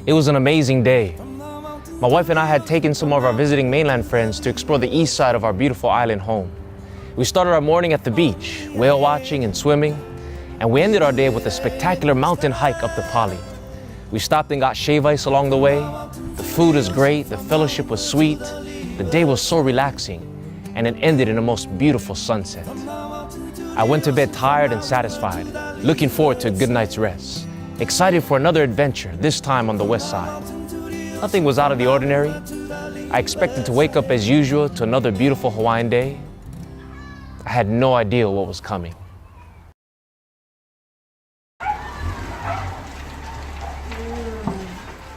It was an amazing day. My wife and I had taken some of our visiting mainland friends to explore the east side of our beautiful island home. We started our morning at the beach, whale watching and swimming, and we ended our day with a spectacular mountain hike up the Pali. We stopped and got shave ice along the way. The food was great, the fellowship was sweet, the day was so relaxing, and it ended in a most beautiful sunset. I went to bed tired and satisfied, looking forward to a good night's rest, excited for another adventure, this time on the west side. Nothing was out of the ordinary. I expected to wake up as usual to another beautiful Hawaiian day. I had no idea what was coming.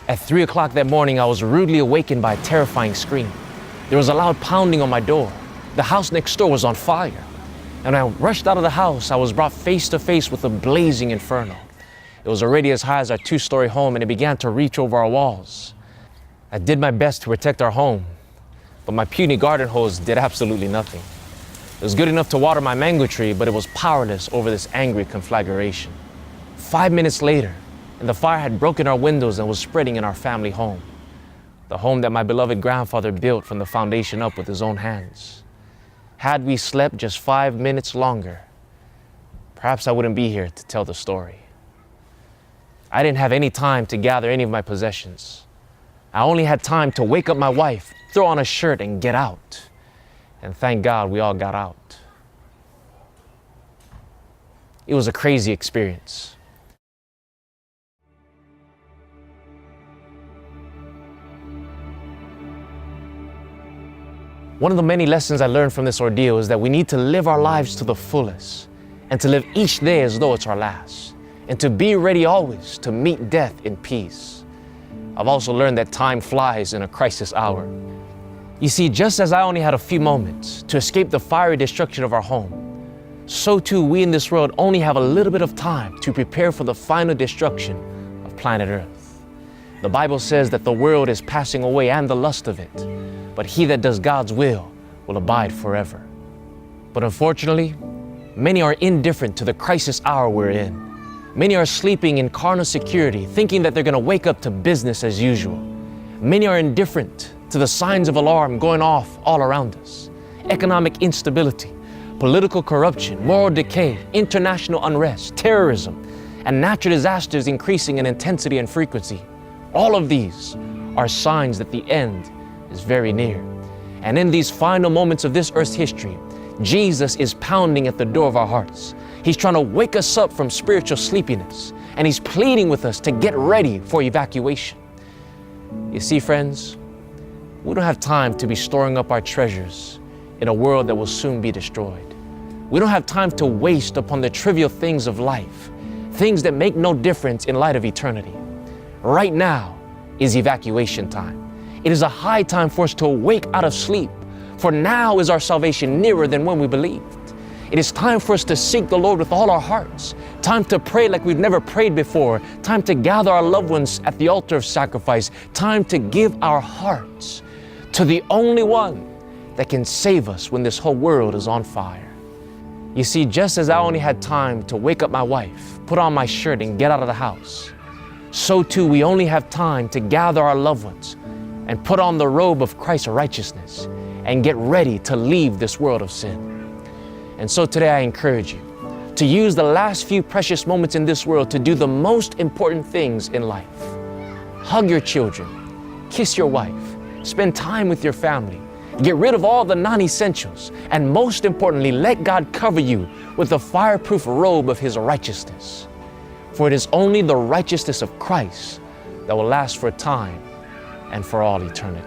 At 3 o'clock that morning, I was rudely awakened by a terrifying scream. There was a loud pounding on my door. The house next door was on fire. And when I rushed out of the house, I was brought face to face with a blazing inferno. It was already as high as our 2-story home, and it began to reach over our walls. I did my best to protect our home, but my puny garden hose did absolutely nothing. It was good enough to water my mango tree, but it was powerless over this angry conflagration. 5 minutes later, and the fire had broken our windows and was spreading in our family home. The home that my beloved grandfather built from the foundation up with his own hands. Had we slept just 5 minutes longer, perhaps I wouldn't be here to tell the story. I didn't have any time to gather any of my possessions. I only had time to wake up my wife, throw on a shirt, and get out. And thank God we all got out. It was a crazy experience. One of the many lessons I learned from this ordeal is that we need to live our lives to the fullest and to live each day as though it's our last, and to be ready always to meet death in peace. I've also learned that time flies in a crisis hour. You see, just as I only had a few moments to escape the fiery destruction of our home, so too we in this world only have a little bit of time to prepare for the final destruction of planet Earth. The Bible says that the world is passing away and the lust of it, but he that does God's will abide forever. But unfortunately, many are indifferent to the crisis hour we're in. Many are sleeping in carnal security, thinking that they're going to wake up to business as usual. Many are indifferent to the signs of alarm going off all around us. Economic instability, political corruption, moral decay, international unrest, terrorism, and natural disasters increasing in intensity and frequency. All of these are signs that the end is very near. And in these final moments of this earth's history, Jesus is pounding at the door of our hearts. He's trying to wake us up from spiritual sleepiness, and he's pleading with us to get ready for evacuation. You see, friends, we don't have time to be storing up our treasures in a world that will soon be destroyed. We don't have time to waste upon the trivial things of life, things that make no difference in light of eternity. Right now is evacuation time. It is a high time for us to awake out of sleep, for now is our salvation nearer than when we believed. It is time for us to seek the Lord with all our hearts, time to pray like we've never prayed before, time to gather our loved ones at the altar of sacrifice, time to give our hearts to the only one that can save us when this whole world is on fire. You see, just as I only had time to wake up my wife, put on my shirt, and get out of the house, so too we only have time to gather our loved ones and put on the robe of Christ's righteousness and get ready to leave this world of sin. And so today I encourage you to use the last few precious moments in this world to do the most important things in life. Hug your children, kiss your wife, spend time with your family, get rid of all the non-essentials, and most importantly, let God cover you with the fireproof robe of his righteousness. For it is only the righteousness of Christ that will last for time and for all eternity.